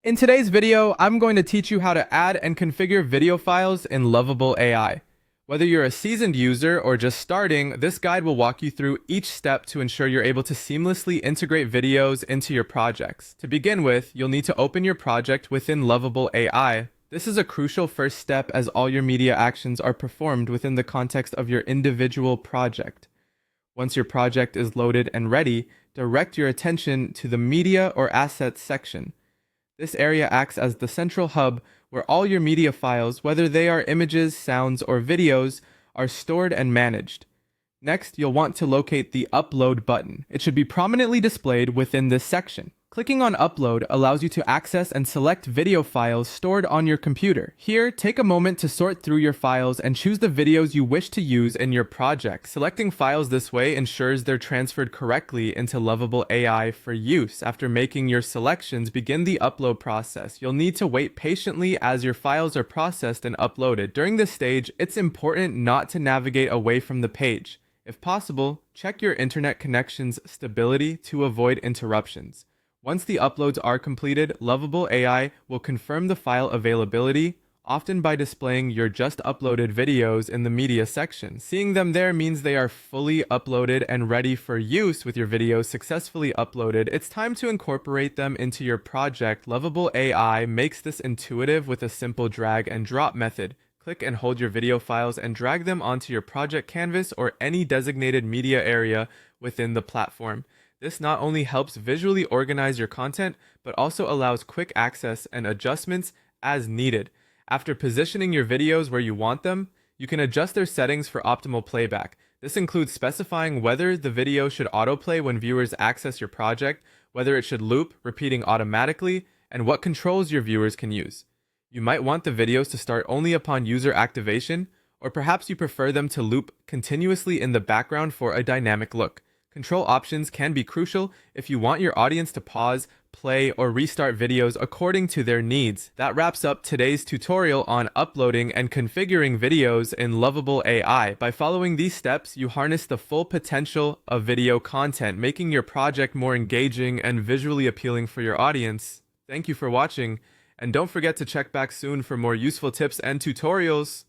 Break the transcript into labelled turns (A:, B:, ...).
A: In today's video, I'm going to teach you how to add and configure video files in Lovable AI. Whether you're a seasoned user or just starting, this guide will walk you through each step to ensure you're able to seamlessly integrate videos into your projects. To begin with, you'll need to open your project within Lovable AI. This is a crucial first step as all your media actions are performed within the context of your individual project. Once your project is loaded and ready, direct your attention to the Media or Assets section. This area acts as the central hub where all your media files, whether they are images, sounds, or videos, are stored and managed. Next, you'll want to locate the Upload button. It should be prominently displayed within this section. Clicking on Upload allows you to access and select video files stored on your computer. Here, take a moment to sort through your files and choose the videos you wish to use in your project. Selecting files this way ensures they're transferred correctly into Lovable AI for use. After making your selections, begin the upload process. You'll need to wait patiently as your files are processed and uploaded. During this stage, it's important not to navigate away from the page. If possible, check your internet connection's stability to avoid interruptions. Once the uploads are completed, Lovable AI will confirm the file availability, often by displaying your just uploaded videos in the media section. Seeing them there means they are fully uploaded and ready for use. With your videos successfully uploaded, it's time to incorporate them into your project. Lovable AI makes this intuitive with a simple drag and drop method. Click and hold your video files and drag them onto your project canvas or any designated media area within the platform. This not only helps visually organize your content, but also allows quick access and adjustments as needed. After positioning your videos where you want them, you can adjust their settings for optimal playback. This includes specifying whether the video should autoplay when viewers access your project, whether it should loop, repeating automatically, and what controls your viewers can use. You might want the videos to start only upon user activation, or perhaps you prefer them to loop continuously in the background for a dynamic look. Control options can be crucial if you want your audience to pause, play, or restart videos according to their needs. That wraps up today's tutorial on uploading and configuring videos in Lovable AI. By following these steps, you harness the full potential of video content, making your project more engaging and visually appealing for your audience. Thank you for watching, and don't forget to check back soon for more useful tips and tutorials.